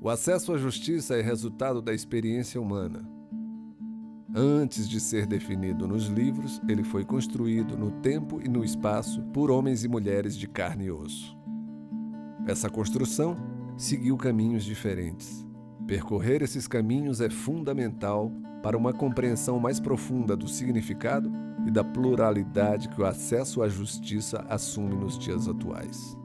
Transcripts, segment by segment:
O acesso à justiça é resultado da experiência humana. Antes de ser definido nos livros, ele foi construído no tempo e no espaço por homens e mulheres de carne e osso. Essa construção seguiu caminhos diferentes. Percorrer esses caminhos é fundamental para uma compreensão mais profunda do significado e da pluralidade que o acesso à justiça assume nos dias atuais.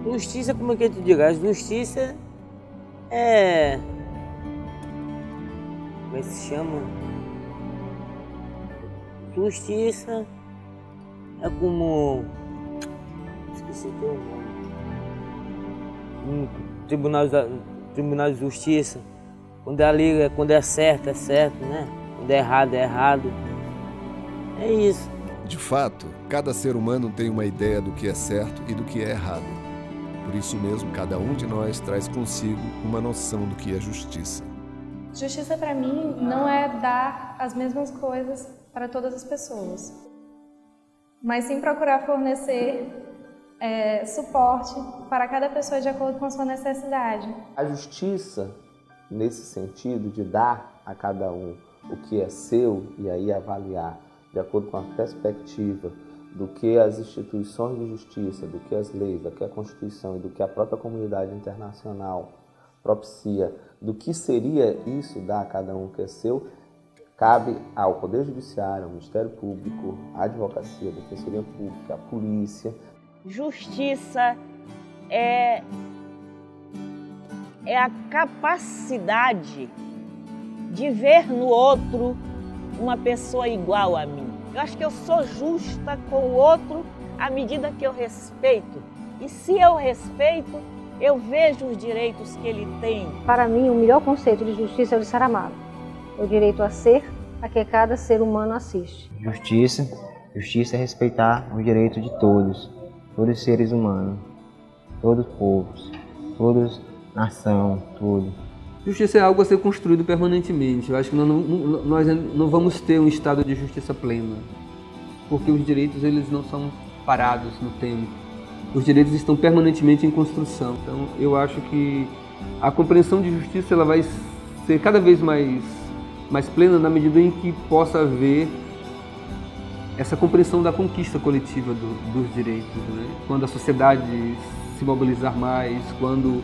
Justiça, como é que eu te digo? A justiça é... Como é que se chama? Justiça é como... Esqueci o nome. Tribunal de Justiça. Quando é certo, né? Quando é errado. É isso. De fato, cada ser humano tem uma ideia do que é certo e do que é errado. Por isso mesmo, cada um de nós traz consigo uma noção do que é justiça. Justiça, para mim, não é dar as mesmas coisas para todas as pessoas, mas sim procurar fornecer suporte para cada pessoa de acordo com a sua necessidade. A justiça, nesse sentido de dar a cada um o que é seu e aí avaliar de acordo com a perspectiva do que as instituições de justiça, do que as leis, do que a Constituição e do que a própria comunidade internacional propicia, do que seria isso dar a cada um o que é seu, cabe ao Poder Judiciário, ao Ministério Público, à Advocacia, à Defensoria Pública, à Polícia. Justiça é a capacidade de ver no outro uma pessoa igual a mim. Eu acho que eu sou justa com o outro à medida que eu respeito. E se eu respeito, eu vejo os direitos que ele tem. Para mim, o melhor conceito de justiça é o de ser amado. É o direito a ser a que cada ser humano assiste. Justiça é respeitar os direitos de todos os seres humanos, todos os povos, todos nação, tudo. Justiça é algo a ser construído permanentemente. Eu acho que nós não vamos ter um estado de justiça plena, porque os direitos eles não são parados no tempo. Os direitos estão permanentemente em construção. Então, eu acho que a compreensão de justiça ela vai ser cada vez mais plena na medida em que possa haver essa compreensão da conquista coletiva dos direitos, né? Quando a sociedade se mobilizar mais, quando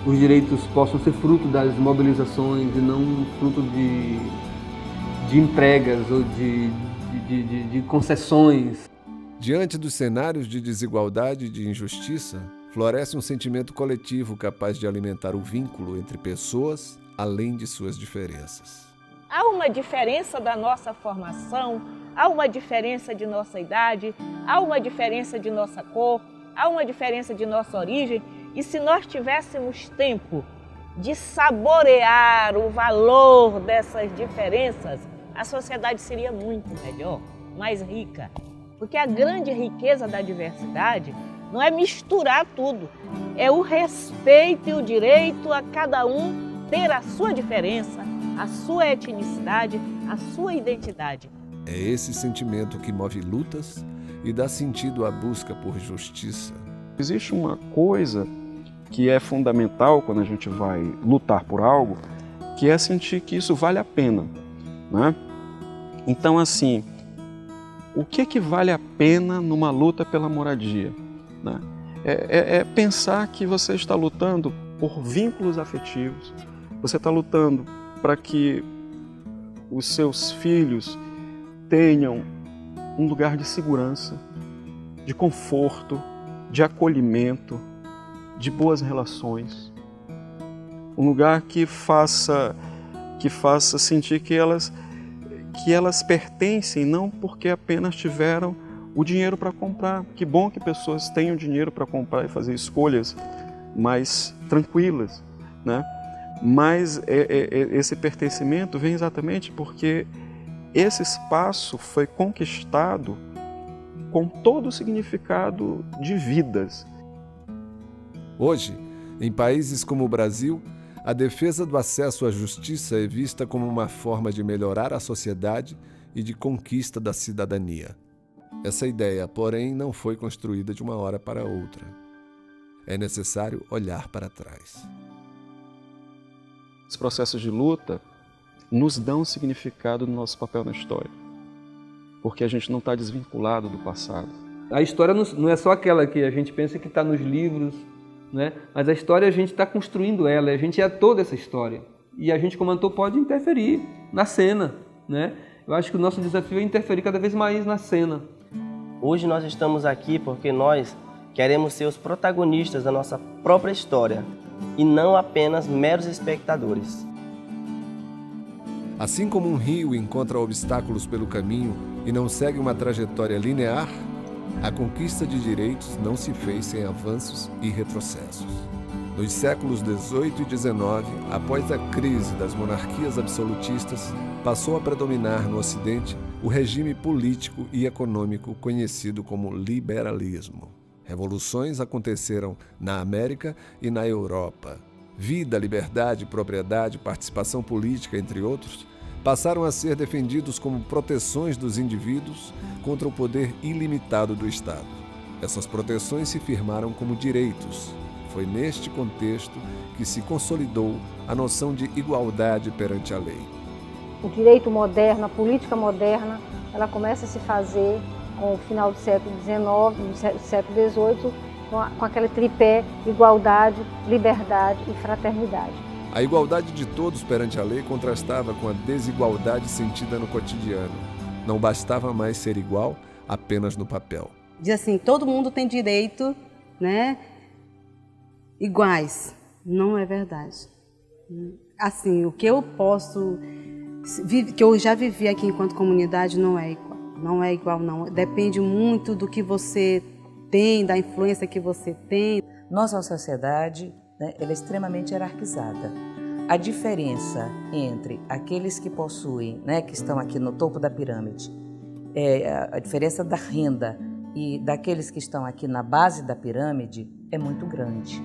os direitos possam ser fruto das mobilizações e não fruto de entregas ou de concessões. Diante dos cenários de desigualdade e de injustiça, floresce um sentimento coletivo capaz de alimentar o vínculo entre pessoas, além de suas diferenças. Há uma diferença da nossa formação, há uma diferença de nossa idade, há uma diferença de nossa cor, há uma diferença de nossa origem. E se nós tivéssemos tempo de saborear o valor dessas diferenças, a sociedade seria muito melhor, mais rica. Porque a grande riqueza da diversidade não é misturar tudo, é o respeito e o direito a cada um ter a sua diferença, a sua etnicidade, a sua identidade. É esse sentimento que move lutas e dá sentido à busca por justiça. Existe uma coisa que é fundamental quando a gente vai lutar por algo, que é sentir que isso vale a pena, né? Então, assim, o que vale a pena numa luta pela moradia, né? É pensar que você está lutando por vínculos afetivos, você está lutando para que os seus filhos tenham um lugar de segurança, de conforto, de acolhimento, de boas relações, um lugar que faça sentir que elas pertencem, não porque apenas tiveram o dinheiro para comprar. Que bom que pessoas tenham dinheiro para comprar e fazer escolhas mais tranquilas, né? Mas esse pertencimento vem exatamente porque esse espaço foi conquistado com todo o significado de vidas. Hoje, em países como o Brasil, a defesa do acesso à justiça é vista como uma forma de melhorar a sociedade e de conquista da cidadania. Essa ideia, porém, não foi construída de uma hora para outra. É necessário olhar para trás. Os processos de luta nos dão significado no nosso papel na história, porque a gente não está desvinculado do passado. A história não é só aquela que a gente pensa que está nos livros, né? Mas a história a gente está construindo ela, a gente é toda essa história. E a gente, como ator, pode interferir na cena, né? Eu acho que o nosso desafio é interferir cada vez mais na cena. Hoje nós estamos aqui porque nós queremos ser os protagonistas da nossa própria história e não apenas meros espectadores. Assim como um rio encontra obstáculos pelo caminho e não segue uma trajetória linear, a conquista de direitos não se fez sem avanços e retrocessos. Nos séculos XVIII e XIX, após a crise das monarquias absolutistas, passou a predominar no Ocidente o regime político e econômico conhecido como liberalismo. Revoluções aconteceram na América e na Europa. Vida, liberdade, propriedade, participação política, entre outros, passaram a ser defendidos como proteções dos indivíduos contra o poder ilimitado do Estado. Essas proteções se firmaram como direitos. Foi neste contexto que se consolidou a noção de igualdade perante a lei. O direito moderno, a política moderna, ela começa a se fazer com o final do século XIX, do século XVIII, com aquele tripé igualdade, liberdade e fraternidade. A igualdade de todos perante a lei contrastava com a desigualdade sentida no cotidiano. Não bastava mais ser igual apenas no papel. Diz assim, todo mundo tem direito, né, iguais. Não é verdade. Assim, o que eu posso, que eu já vivi aqui enquanto comunidade não é igual. Não é igual, não. Depende muito do que você tem, da influência que você tem. Nossa sociedade, né, ela é extremamente hierarquizada. A diferença entre aqueles que possuem, né, que estão aqui no topo da pirâmide, a diferença da renda e daqueles que estão aqui na base da pirâmide é muito grande.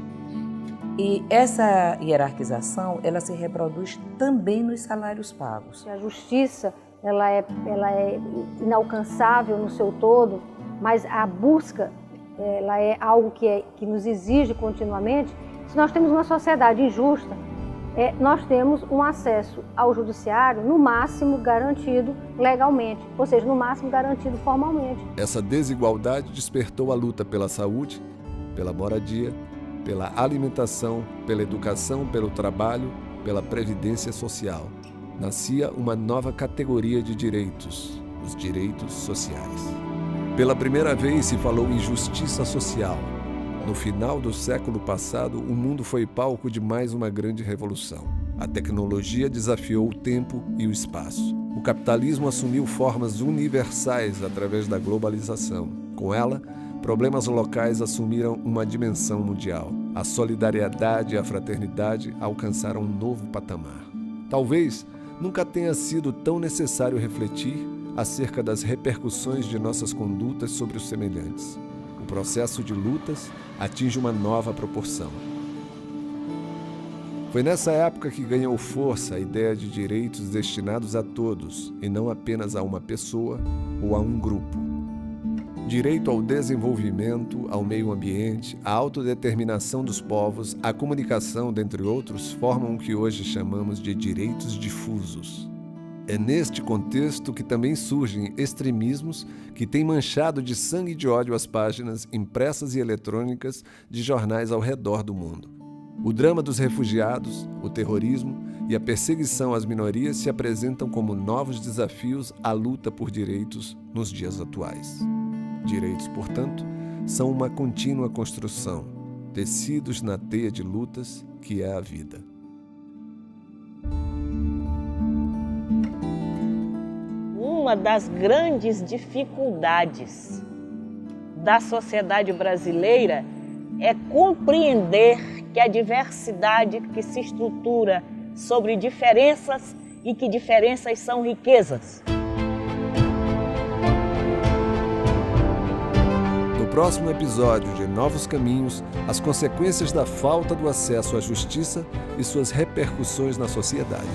E essa hierarquização, ela se reproduz também nos salários pagos. A justiça, ela é inalcançável no seu todo, mas a busca, ela é algo que nos exige continuamente. Se nós temos uma sociedade injusta, nós temos um acesso ao judiciário, no máximo, garantido legalmente, ou seja, no máximo, garantido formalmente. Essa desigualdade despertou a luta pela saúde, pela moradia, pela alimentação, pela educação, pelo trabalho, pela previdência social. Nascia uma nova categoria de direitos, os direitos sociais. Pela primeira vez se falou em justiça social. No final do século passado, o mundo foi palco de mais uma grande revolução. A tecnologia desafiou o tempo e o espaço. O capitalismo assumiu formas universais através da globalização. Com ela, problemas locais assumiram uma dimensão mundial. A solidariedade e a fraternidade alcançaram um novo patamar. Talvez nunca tenha sido tão necessário refletir acerca das repercussões de nossas condutas sobre os semelhantes. O processo de lutas atinge uma nova proporção. Foi nessa época que ganhou força a ideia de direitos destinados a todos e não apenas a uma pessoa ou a um grupo. Direito ao desenvolvimento, ao meio ambiente, à autodeterminação dos povos, à comunicação, dentre outros, formam o que hoje chamamos de direitos difusos. É neste contexto que também surgem extremismos que têm manchado de sangue e de ódio as páginas impressas e eletrônicas de jornais ao redor do mundo. O drama dos refugiados, o terrorismo e a perseguição às minorias se apresentam como novos desafios à luta por direitos nos dias atuais. Direitos, portanto, são uma contínua construção, tecidos na teia de lutas que é a vida. Uma das grandes dificuldades da sociedade brasileira é compreender que a diversidade que se estrutura sobre diferenças e que diferenças são riquezas. No próximo episódio de Novos Caminhos, as consequências da falta do acesso à justiça e suas repercussões na sociedade.